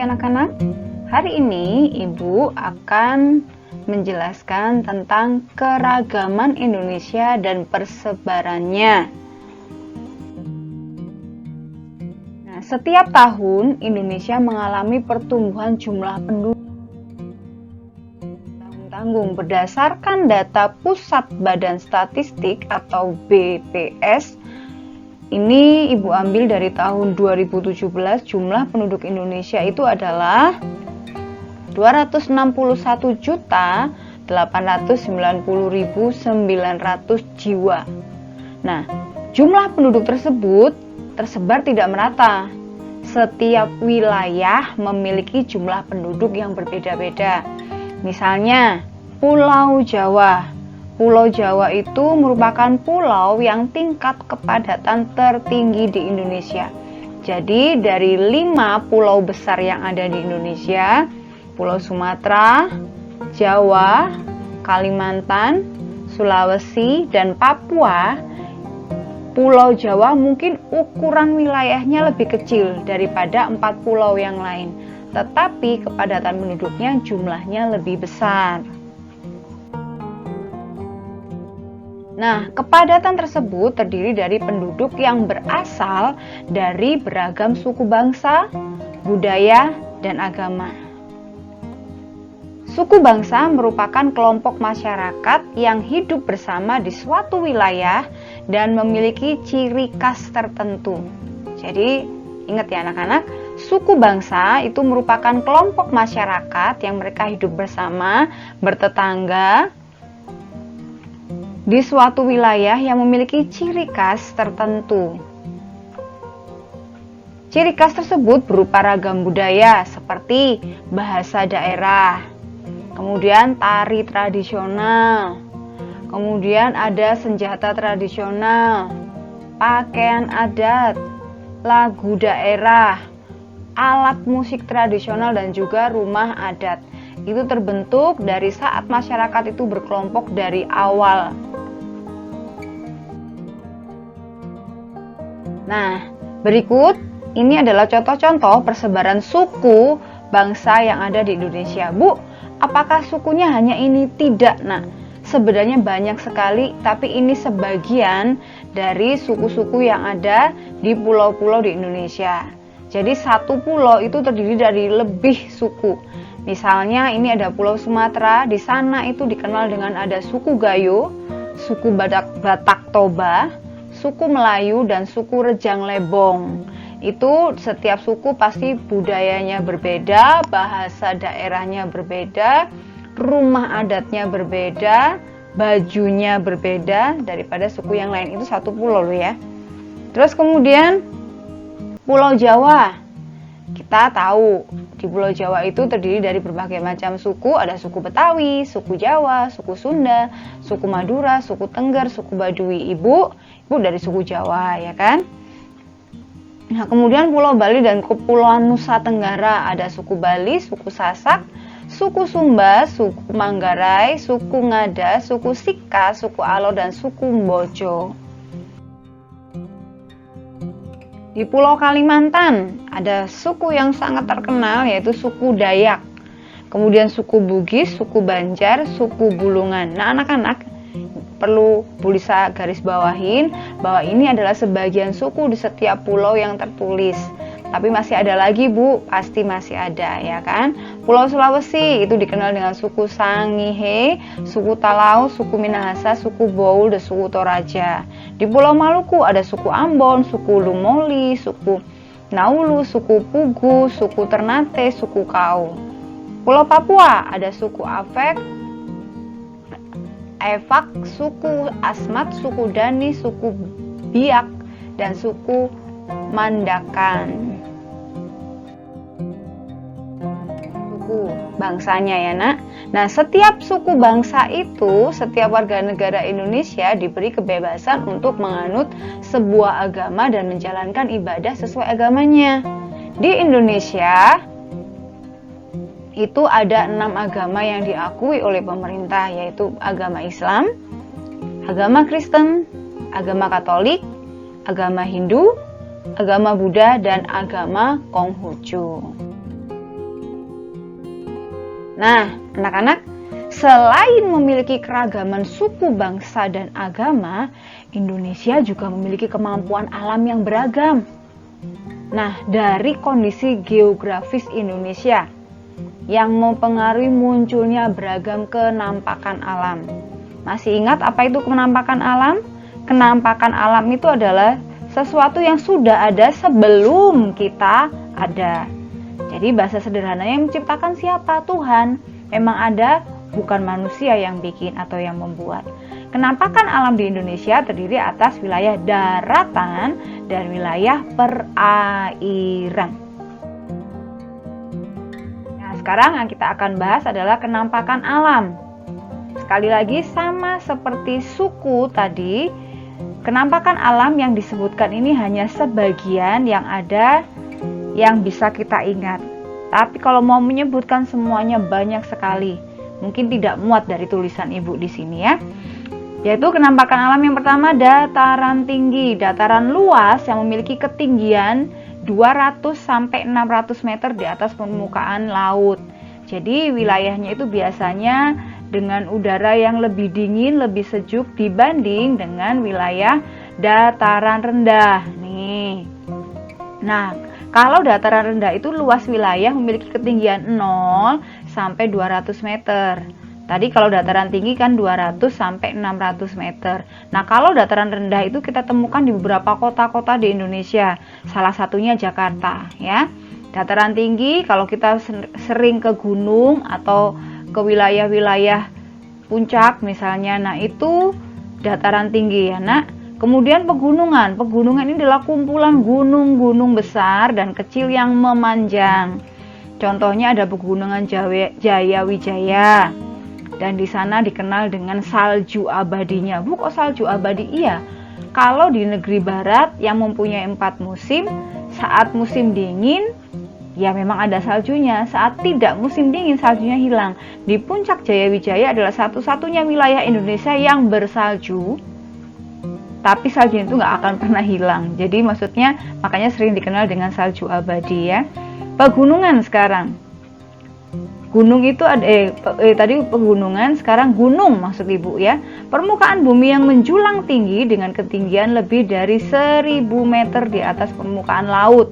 anak-anak. Hari ini Ibu akan menjelaskan tentang keragaman Indonesia dan persebarannya. Nah, setiap tahun Indonesia mengalami pertumbuhan jumlah penduduk tanggung berdasarkan data Pusat Badan Statistik atau BPS. Ini Ibu ambil dari tahun 2017, jumlah penduduk Indonesia itu adalah 261.890.900 jiwa. Nah, jumlah penduduk tersebut tersebar tidak merata. Setiap wilayah memiliki jumlah penduduk yang berbeda-beda. Misalnya, Pulau Jawa. Pulau Jawa itu merupakan pulau yang tingkat kepadatan tertinggi di Indonesia. Jadi dari 5 pulau besar yang ada di Indonesia, Pulau Sumatera, Jawa, Kalimantan, Sulawesi, dan Papua, Pulau Jawa mungkin ukuran wilayahnya lebih kecil daripada 4 pulau yang lain, tetapi kepadatan penduduknya jumlahnya lebih besar. Nah, kepadatan tersebut terdiri dari penduduk yang berasal dari beragam suku bangsa, budaya, dan agama. Suku bangsa merupakan kelompok masyarakat yang hidup bersama di suatu wilayah dan memiliki ciri khas tertentu. Jadi, ingat ya anak-anak, suku bangsa itu merupakan kelompok masyarakat yang mereka hidup bersama, bertetangga, di suatu wilayah yang memiliki ciri khas tertentu. Ciri khas tersebut berupa ragam budaya seperti bahasa daerah, kemudian tari tradisional, kemudian ada senjata tradisional, pakaian adat, lagu daerah, alat musik tradisional, dan juga rumah adat. Itu terbentuk dari saat masyarakat itu berkelompok dari awal. Nah, berikut ini adalah contoh-contoh persebaran suku bangsa yang ada di Indonesia. Bu, apakah sukunya hanya ini? Tidak, nak. Sebenarnya banyak sekali, tapi ini sebagian dari suku-suku yang ada di pulau-pulau di Indonesia. Jadi satu pulau itu terdiri dari lebih suku. Misalnya ini ada Pulau Sumatera, di sana itu dikenal dengan ada suku Gayo, suku Batak Toba, suku Melayu, dan suku Rejang Lebong. Itu setiap suku pasti budayanya berbeda, bahasa daerahnya berbeda, rumah adatnya berbeda, bajunya berbeda daripada suku yang lain. Itu satu pulau loh ya. Terus kemudian Pulau Jawa. Kita tahu di Pulau Jawa itu terdiri dari berbagai macam suku. Ada suku Betawi, suku Jawa, suku Sunda, suku Madura, suku Tengger, suku Baduy. Ibu dari suku Jawa, ya kan? Nah, kemudian Pulau Bali dan Kepulauan Nusa Tenggara, ada suku Bali, suku Sasak, suku Sumba, suku Manggarai, suku Ngada, suku Sika, suku Alo, dan suku Mbojo. Di Pulau Kalimantan ada suku yang sangat terkenal, yaitu suku Dayak, kemudian suku Bugis, suku Banjar, suku Bulungan. Nah, anak-anak perlu bisa garis bawahin bahwa ini adalah sebagian suku di setiap pulau yang tertulis. Tapi masih ada lagi, Bu, pasti masih ada, ya kan? Pulau Sulawesi itu dikenal dengan suku Sangihe, suku Talau, suku Minahasa, suku Boul, dan suku Toraja. Di Pulau Maluku ada suku Ambon, suku Lumoli, suku Naulu, suku Pugu, suku Ternate, suku Kau. Pulau Papua ada suku Afek, Evak, suku Asmat, suku Dani, suku Biak, dan suku Mandakan. Suku bangsanya ya, nak. Nah, setiap suku bangsa itu, setiap warga negara Indonesia diberi kebebasan untuk menganut sebuah agama dan menjalankan ibadah sesuai agamanya. Di Indonesia itu ada 6 agama yang diakui oleh pemerintah, yaitu agama Islam, agama Kristen, agama Katolik, agama Hindu, agama Buddha, dan agama Konghucu. Nah, anak-anak, selain memiliki keragaman suku, bangsa, dan agama, Indonesia juga memiliki kemampuan alam yang beragam. Nah, dari kondisi geografis Indonesia yang mempengaruhi munculnya beragam kenampakan alam. Masih ingat apa itu kenampakan alam? Kenampakan alam itu adalah sesuatu yang sudah ada sebelum kita ada. Jadi bahasa sederhananya yang menciptakan siapa? Tuhan. Memang ada, bukan manusia yang bikin atau yang membuat. Kenampakan alam di Indonesia terdiri atas wilayah daratan dan wilayah perairan. Nah, sekarang yang kita akan bahas adalah kenampakan alam. Sekali lagi, sama seperti suku tadi, kenampakan alam yang disebutkan ini hanya sebagian yang ada yang bisa kita ingat. Tapi kalau mau menyebutkan semuanya banyak sekali. Mungkin tidak muat dari tulisan Ibu di sini ya. Yaitu kenampakan alam yang pertama, dataran tinggi, dataran luas yang memiliki ketinggian 200 sampai 600 meter di atas permukaan laut. Jadi wilayahnya itu biasanya dengan udara yang lebih dingin, lebih sejuk dibanding dengan wilayah dataran rendah. Nih. Nah, kalau dataran rendah itu luas wilayah memiliki ketinggian 0 sampai 200 meter. Tadi kalau dataran tinggi kan 200 sampai 600 meter. Nah, kalau dataran rendah itu kita temukan di beberapa kota-kota di Indonesia. Salah satunya Jakarta, ya. Dataran tinggi kalau kita sering ke gunung atau ke wilayah-wilayah puncak misalnya, nah itu dataran tinggi ya, Nak. Kemudian pegunungan. Pegunungan ini adalah kumpulan gunung-gunung besar dan kecil yang memanjang. Contohnya ada pegunungan Jaya Wijaya. Dan di sana dikenal dengan salju abadinya. Bu, kok salju abadi? Iya. Kalau di negeri barat yang mempunyai 4 musim, saat musim dingin, ya memang ada saljunya. Saat tidak musim dingin, saljunya hilang. Di puncak Jaya Wijaya adalah satu-satunya wilayah Indonesia yang bersalju. Tapi salju itu nggak akan pernah hilang. Jadi maksudnya makanya sering dikenal dengan salju abadi ya. Pegunungan sekarang. Gunung itu ada tadi pegunungan, sekarang gunung maksud Ibu ya. Permukaan bumi yang menjulang tinggi dengan ketinggian lebih dari 1000 meter di atas permukaan laut.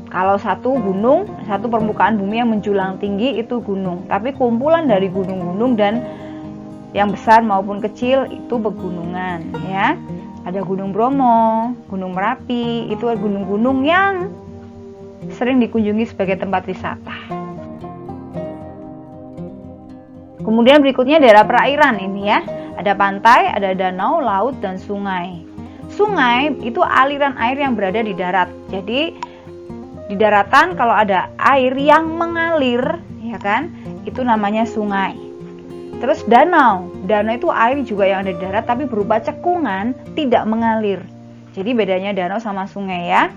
Kalau satu gunung, satu permukaan bumi yang menjulang tinggi itu gunung. Tapi kumpulan dari gunung-gunung dan yang besar maupun kecil itu pegunungan ya. Ada Gunung Bromo, Gunung Merapi, itu gunung-gunung yang sering dikunjungi sebagai tempat wisata. Kemudian berikutnya daerah perairan ini ya. Ada pantai, ada danau, laut, dan sungai. Sungai itu aliran air yang berada di darat. Jadi di daratan kalau ada air yang mengalir, ya kan, itu namanya sungai. Terus danau itu air juga yang ada di darat tapi berupa cekungan, tidak mengalir. Jadi bedanya danau sama sungai ya.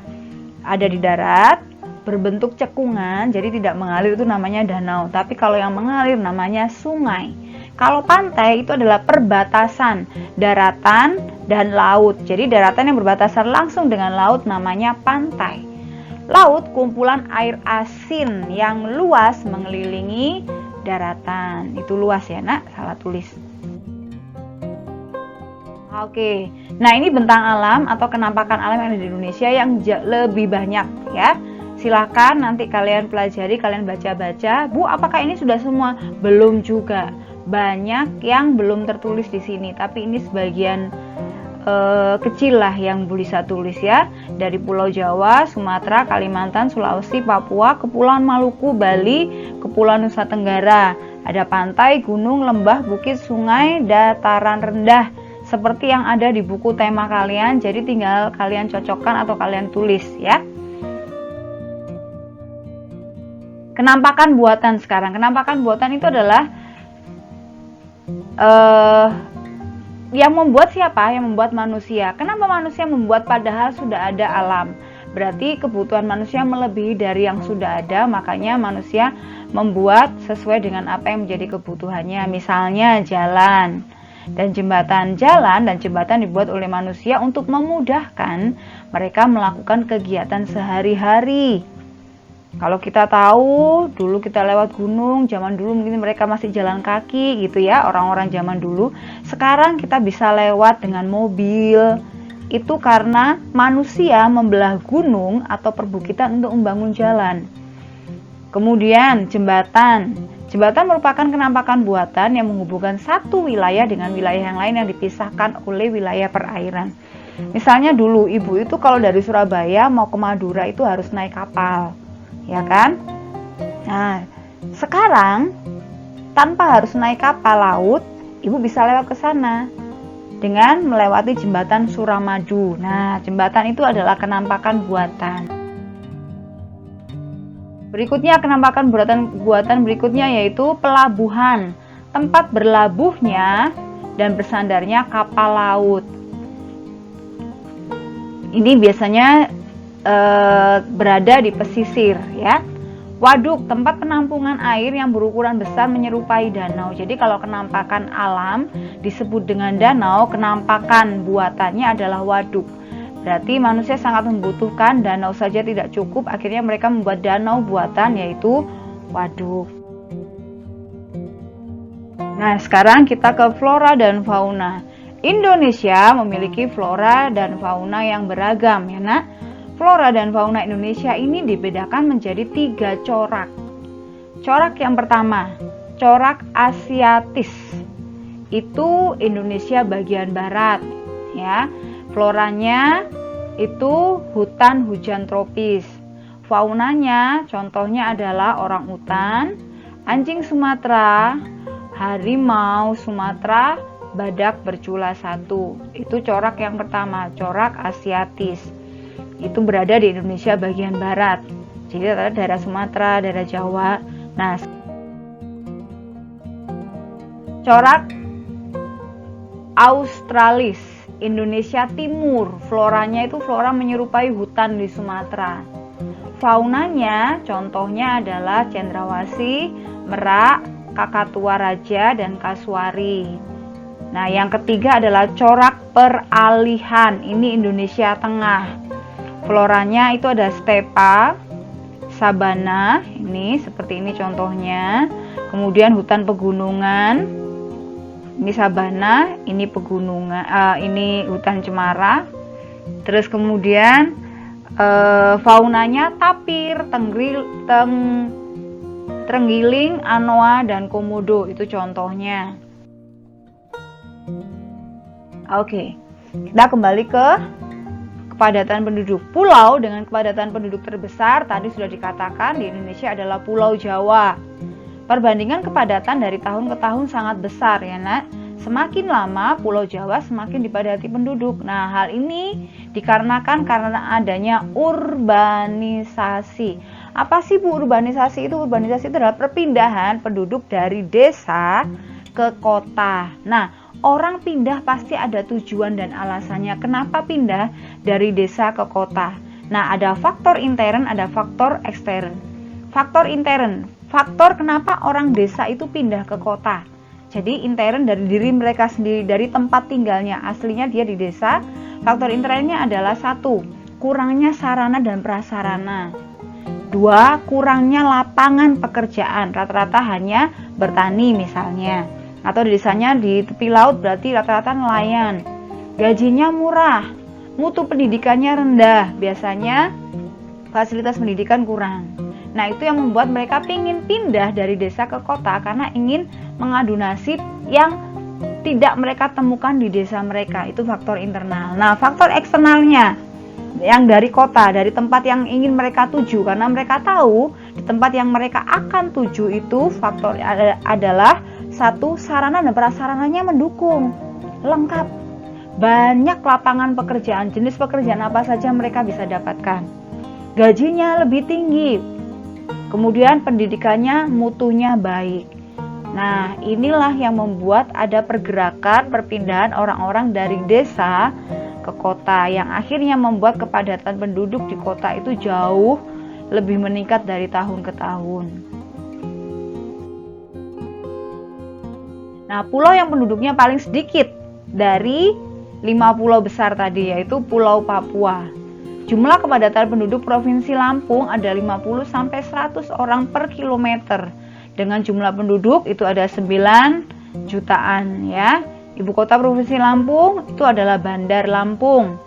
Ada di darat, berbentuk cekungan, jadi tidak mengalir, itu namanya danau. Tapi kalau yang mengalir namanya sungai. Kalau pantai itu adalah perbatasan daratan dan laut. Jadi daratan yang berbatasan langsung dengan laut namanya pantai. Laut kumpulan air asin yang luas mengelilingi daratan. Itu luas ya, Nak, salah tulis. Oke, nah ini bentang alam atau kenampakan alam yang ada di Indonesia yang lebih banyak ya. Silahkan nanti kalian pelajari, kalian baca-baca. Bu, apakah ini sudah semua? Belum juga. Banyak yang belum tertulis di sini, tapi ini sebagian kecil lah yang bisa tulis ya. Dari Pulau Jawa, Sumatera, Kalimantan, Sulawesi, Papua, Kepulauan Maluku, Bali, Kepulauan Nusa Tenggara. Ada pantai, gunung, lembah, bukit, sungai, dataran rendah. Seperti yang ada di buku tema kalian, jadi tinggal kalian cocokkan atau kalian tulis ya. Kenampakan buatan sekarang. Kenampakan buatan itu adalah yang membuat siapa? Yang membuat manusia. Kenapa manusia membuat padahal sudah ada alam? Berarti kebutuhan manusia melebihi dari yang sudah ada, makanya manusia membuat sesuai dengan apa yang menjadi kebutuhannya. Misalnya jalan dan jembatan. Jalan dan jembatan dibuat oleh manusia untuk memudahkan mereka melakukan kegiatan sehari-hari. Kalau kita tahu, dulu kita lewat gunung, zaman dulu mungkin mereka masih jalan kaki gitu ya, orang-orang zaman dulu. Sekarang kita bisa lewat dengan mobil. Itu karena manusia membelah gunung atau perbukitan untuk membangun jalan. Kemudian jembatan. Jembatan merupakan kenampakan buatan yang menghubungkan satu wilayah dengan wilayah yang lain yang dipisahkan oleh wilayah perairan. Misalnya dulu ibu itu kalau dari Surabaya mau ke Madura itu harus naik kapal, ya kan? Nah, sekarang tanpa harus naik kapal laut, ibu bisa lewat ke sana dengan melewati jembatan Suramadu. Nah, jembatan itu adalah kenampakan buatan. Berikutnya kenampakan buatan berikutnya yaitu pelabuhan, tempat berlabuhnya dan bersandarnya kapal laut. Ini biasanya berada di pesisir ya. Waduk, tempat penampungan air yang berukuran besar menyerupai danau. Jadi kalau kenampakan alam disebut dengan danau, kenampakan buatannya adalah waduk. Berarti manusia sangat membutuhkan danau saja tidak cukup, akhirnya mereka membuat danau buatan yaitu waduk. Nah, sekarang kita ke flora dan fauna. Indonesia memiliki flora dan fauna yang beragam ya nak. Flora dan fauna Indonesia ini dibedakan menjadi 3 corak. Corak yang pertama, corak Asiatis. Itu Indonesia bagian barat ya. Floranya itu hutan hujan tropis. Faunanya contohnya adalah orangutan, anjing Sumatera, harimau Sumatera, badak bercula 1. Itu corak yang pertama, corak Asiatis. Itu berada di Indonesia bagian barat. Jadi daerah Sumatera, daerah Jawa. Nah, corak Australis, Indonesia Timur. Floranya itu flora menyerupai hutan di Sumatera. Faunanya contohnya adalah cendrawasih, merak, kakatua raja, dan kasuari. Nah, yang ketiga adalah corak peralihan. Ini Indonesia Tengah. Floranya itu ada stepa, sabana, ini seperti ini contohnya. Kemudian hutan pegunungan. Ini sabana, ini pegunungan, ini hutan cemara. Terus kemudian faunanya tapir, terenggiling, anoa, dan komodo. Itu contohnya. Oke, kita kembali ke kepadatan penduduk. Pulau dengan kepadatan penduduk terbesar tadi sudah dikatakan di Indonesia adalah Pulau Jawa. Perbandingan kepadatan dari tahun ke tahun sangat besar ya nak. Semakin lama Pulau Jawa semakin dipadati penduduk. Nah, hal ini dikarenakan karena adanya urbanisasi. Apa sih Bu urbanisasi itu? Urbanisasi itu adalah perpindahan penduduk dari desa ke kota. Nah, orang pindah pasti ada tujuan dan alasannya kenapa pindah dari desa ke kota. Nah, ada faktor intern, ada faktor ekstern. Faktor intern, faktor kenapa orang desa itu pindah ke kota. Jadi intern dari diri mereka sendiri, dari tempat tinggalnya, aslinya dia di desa. Faktor internnya adalah 1, kurangnya sarana dan prasarana. 2, kurangnya lapangan pekerjaan, rata-rata hanya bertani misalnya. Atau di desanya di tepi laut berarti rata-rata nelayan. Gajinya murah, mutu pendidikannya rendah, biasanya fasilitas pendidikan kurang. Nah, itu yang membuat mereka ingin pindah dari desa ke kota karena ingin mengadu nasib yang tidak mereka temukan di desa mereka. Itu faktor internal. Nah, faktor eksternalnya yang dari kota, dari tempat yang ingin mereka tuju, karena mereka tahu di tempat yang mereka akan tuju itu faktor adalah 1, sarana dan prasarananya mendukung, lengkap. Banyak lapangan pekerjaan, jenis pekerjaan apa saja mereka bisa dapatkan. Gajinya lebih tinggi. Kemudian pendidikannya mutunya baik. Nah, inilah yang membuat ada pergerakan perpindahan orang-orang dari desa ke kota yang akhirnya membuat kepadatan penduduk di kota itu jauh lebih meningkat dari tahun ke tahun. Nah, pulau yang penduduknya paling sedikit dari 5 pulau besar tadi yaitu Pulau Papua. Jumlah kepadatan penduduk Provinsi Lampung ada 50-100 orang per kilometer. Dengan jumlah penduduk itu ada 9 jutaan ya. Ibu kota Provinsi Lampung itu adalah Bandar Lampung.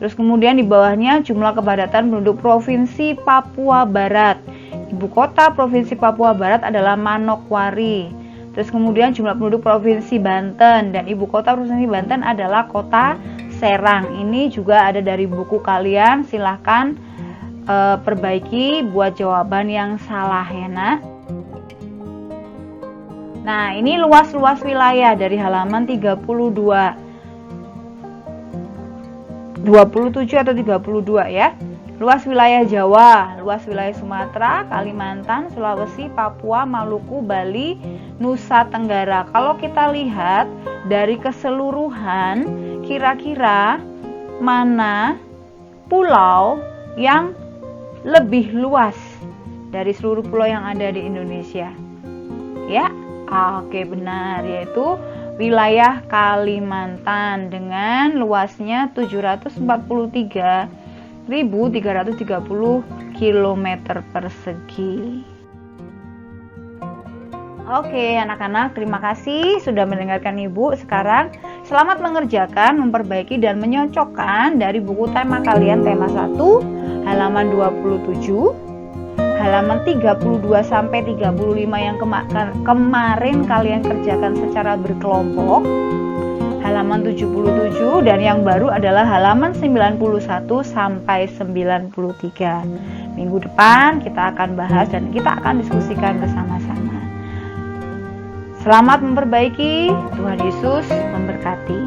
Terus kemudian di bawahnya jumlah kepadatan penduduk Provinsi Papua Barat. Ibu kota Provinsi Papua Barat adalah Manokwari. Terus kemudian jumlah penduduk Provinsi Banten, dan ibu kota Provinsi Banten adalah Kota Serang. Ini juga ada dari buku kalian, silahkan perbaiki buat jawaban yang salah ya nak. Nah, ini luas-luas wilayah dari halaman 27 atau 32 ya. Luas wilayah Jawa, luas wilayah Sumatera, Kalimantan, Sulawesi, Papua, Maluku, Bali, Nusa Tenggara. Kalau kita lihat dari keseluruhan, kira-kira mana pulau yang lebih luas dari seluruh pulau yang ada di Indonesia? Ya, oke benar, yaitu wilayah Kalimantan dengan luasnya 743.330 km persegi. Oke anak-anak, terima kasih sudah mendengarkan Ibu. Sekarang selamat mengerjakan, memperbaiki dan menyocokkan dari buku tema kalian tema 1 halaman 27, halaman 32 sampai 35 yang kemarin kalian kerjakan secara berkelompok, halaman 77, dan yang baru adalah halaman 91 sampai 93. Minggu depan kita akan bahas dan kita akan diskusikan bersama-sama. Selamat memperbaiki, Tuhan Yesus memberkati.